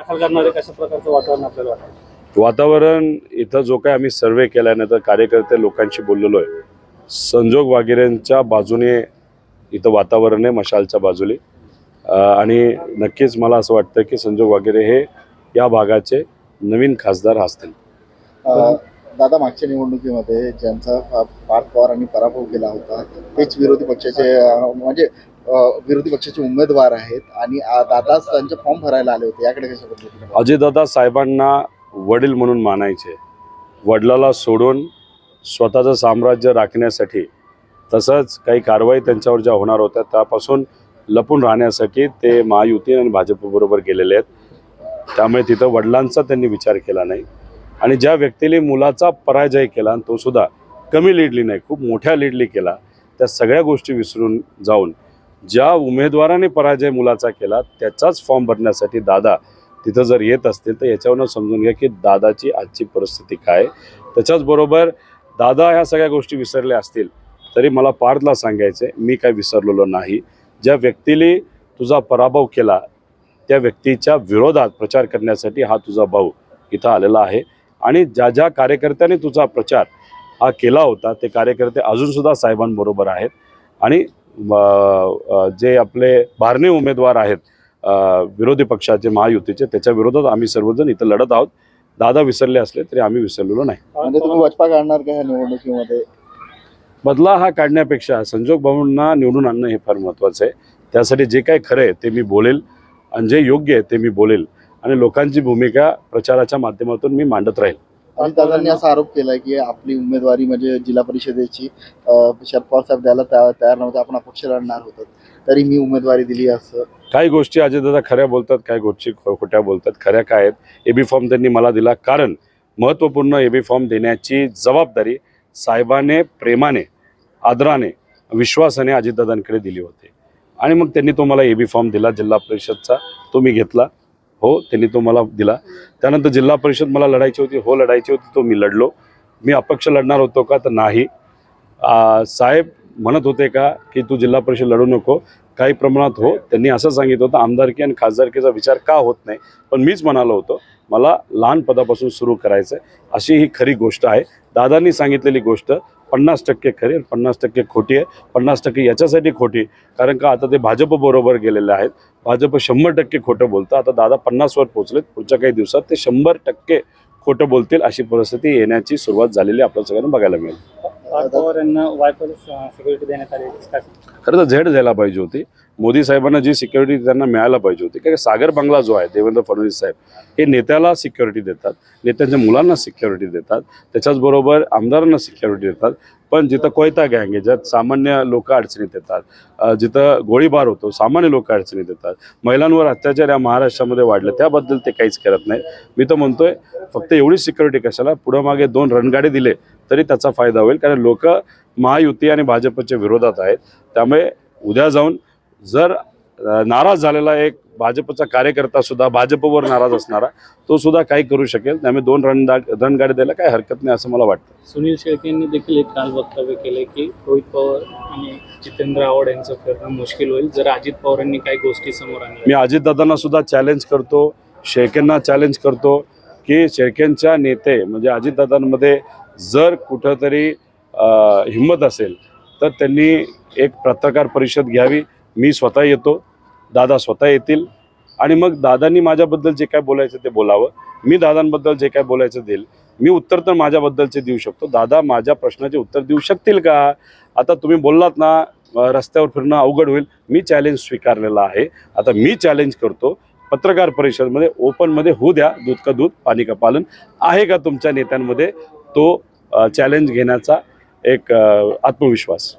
दाखल करणारे कशा प्रकारचं वातावरण आपल्याला वाटतं? वातावरण इथं जो काही आम्ही सर्वे केल्यानंतर कार्यकर्ते लोकांशी बोललेलो आहे, संजोग वागेरेंच्या बाजूने इथं वातावरण आहे, मशालच्या बाजूने. आणि नक्कीच मला असं वाटतं की संजोग वागेरे हे या भागाचे नवीन खासदार असतील. दादा मागच्या निवडणुकीमध्ये ज्यांचा पार्थ पवारांनी पराभव केला होता तेच विरोधी पक्षाचे विरोधी पक्षाचे उमेदवार आहेत आणि दादा त्यांचे फॉर्म भरायला आले होते. याकडे कशा पद्धतीने अजितदादा साहेबांना वडील म्हणून मानायचे, वडिलाला सोडून स्वतःचं साम्राज्य राखण्यासाठी, तसंच काही कारवाई त्यांच्यावर ज्या होणार होत्या त्यापासून लपून राहण्यासाठी ते महायुती आणि भाजपबरोबर गेलेले आहेत. त्यामुळे तिथं वडिलांचा त्यांनी विचार केला नाही आणि ज्या व्यक्तीने मुलाचा पराजय केला आणि तो सुद्धा कमी लीडली नाही, खूप मोठ्या लीडली केला, त्या सगळ्या गोष्टी विसरून जाऊन ज्या उमेदवाराने पराजय मुलाचा केला त्याचाच फॉर्म भरण्यासाठी दादा तिथं जर येत असतील तर याच्यावरून समजून घ्या की दादाची आजची परिस्थिती काय. त्याच्याचबरोबर दादा ह्या सगळ्या गोष्टी विसरल्या असतील तरी मला पार्थला सांगायचं आहे, मी काय विसरलेलो नाही. ज्या व्यक्तीने तुझा पराभव केला त्या व्यक्तीच्या विरोधात प्रचार करण्यासाठी हा तुझा भाऊ इथं आलेला आहे. आणि ज्या ज्या कार्यकर्त्यांनी तुझा प्रचार हा केला होता ते कार्यकर्ते अजूनसुद्धा साहेबांबरोबर आहेत. आणि जे आपले बारणे उमेदवार आहेत विरोधी पक्षाचे महायुतीचे, त्याच्या विरोधात आम्ही सर्वजण इथं लढत आहोत. दादा विसरले असले तरी आम्ही विसरलेलो नाही. म्हणजे तुम्ही वचपा काढणार का ह्या निवडणुकीमध्ये? बदला हा काढण्यापेक्षा संजोग भाऊंना निवडून आणणं हे फार महत्त्वाचं आहे. त्यासाठी जे काही खरं आहे ते मी बोलेल आणि जे योग्य आहे ते मी बोलेल आणि लोकांची भूमिका प्रचाराच्या माध्यमातून मी मांडत राहील. आणि दादांनी असा आरोप केला की आपली उमेदवारी म्हणजे जिल्हा परिषदेची शरद पवार साहेब द्यायला तयार नव्हते, आपण अपक्ष लढणार होतो, तरी मी उमेदवारी दिली. असं काही गोष्टी अजितदादा खऱ्या बोलतात, काही गोष्टी खोट्या बोलतात. खऱ्या काय आहेत, एबी फॉर्म त्यांनी मला दिला कारण महत्त्वपूर्ण एबी फॉर्म देण्याची जबाबदारी साहेबाने प्रेमाने, आदराने, विश्वासाने अजितदादांकडे दिली होती. आणि मग त्यांनी तो मला एबी फॉर्म दिला जिल्हा परिषदचा, तो मी घेतला. हो, त्यांनी तो मला दिला. त्यानंतर जिल्हा परिषद मला लढायची होती, हो लढायची होती, तो मी लढलो. मी अपक्ष लढणार होतो का तर नाही. साहेब म्हणत होते का की तू जिल्हा परिषद लढू नको, काही प्रमाणात हो त्यांनी असं सांगितलं होतं. आमदारकी आणि खासदारकीचा विचार का होत नाही, पण मीच म्हणालो होतो मला लहान पदापासून सुरू करायचं आहे. अशी ही खरी गोष्ट आहे. दादांनी सांगितलेली गोष्ट 50% खरी आणि 50% खोटी आहे. 50% याच्यासाठी खोटी कारण का आता ते भाजप बरोबर गेलेले आहेत. भाजप 100% खोटं बोलतं. आता दादा 50वर पोहोचलेत. पुढच्या काही दिवसात ते 100% खोटं बोलतील अशी परिस्थिती येण्याची सुरुवात झालेली आपल्या सगळ्यांना बघायला मिळेल. पवार यांना वायफाय सिक्युरिटी देण्यात आली. खरं तर झेड द्यायला पाहिजे होती. मोदी साहेबांना जी सिक्युरिटी त्यांना मिळायला पाहिजे होती, कारण सागर बंगला जो आहे देवेंद्र फडणवीस साहेब हे नेत्याला सिक्युरिटी देतात, नेत्यांच्या मुलांना सिक्युरिटी देतात, त्याच्याचबरोबर आमदारांना सिक्युरिटी देतात. पण जिथं कोयता गँग आहे, ज्यात सामान्य लोक अडचणीत येतात, जिथं गोळीबार होतो सामान्य लोक अडचणीत येतात, महिलांवर अत्याचार या महाराष्ट्रामध्ये वाढले त्याबद्दल ते काहीच करत नाही. मी तर म्हणतोय फक्त एवढी सिक्युरिटी कशाला, पुढं मागे 2 रणगाडे दिले तरी त्याचा फायदा होईल. कारण लोक महायुती आणि भाजपच्या विरोधात आहेत. त्यामुळे उद्या जाऊन जर नाराज झालेला एक भाजपचा कार्यकर्ता सुद्धा भाजपवर नाराज असणारा तो सुद्धा काही करू शकेल. त्यामुळे 2 रणगाडी द्यायला काही हरकत नाही असं मला वाटतं. सुनील शेळके यांनी देखील एक काल वक्तव्य केले की रोहित पवार आणि जितेंद्र आव्हाड यांचं फिरणं मुश्किल होईल जर अजित पवारांनी काही गोष्टी समोर आणल्या. मी अजितदादांना सुद्धा चॅलेंज करतो, शेळकेंना चॅलेंज करतो की शेळकेंच्या नेते म्हणजे अजितदादांमध्ये जर कुठंतरी हिंमत असेल तर त्यांनी एक पत्रकार परिषद घ्यावी. मी स्वतः येतो, दादा स्वतः येतील आणि मग दादांनी माझ्याबद्दल जे काय बोलायचं ते बोलावं. मी दादांबद्दल जे काय बोलायचं देईल. मी उत्तर तर माझ्याबद्दलचे देऊ शकतो, दादा माझ्या प्रश्नाचे उत्तर देऊ शकतील का. आता तुम्ही बोललात ना रस्त्यावर फिरणं अवघड होईल, मी चॅलेंज स्वीकारलेला आहे. आता मी चॅलेंज करतो पत्रकार परिषदमध्ये ओपनमध्ये होऊ द्या. दूध का दूध पाणी का पालन आहे का तुमच्या नेत्यांमध्ये तो चॅलेंज घेण्याचा एक आत्मविश्वास.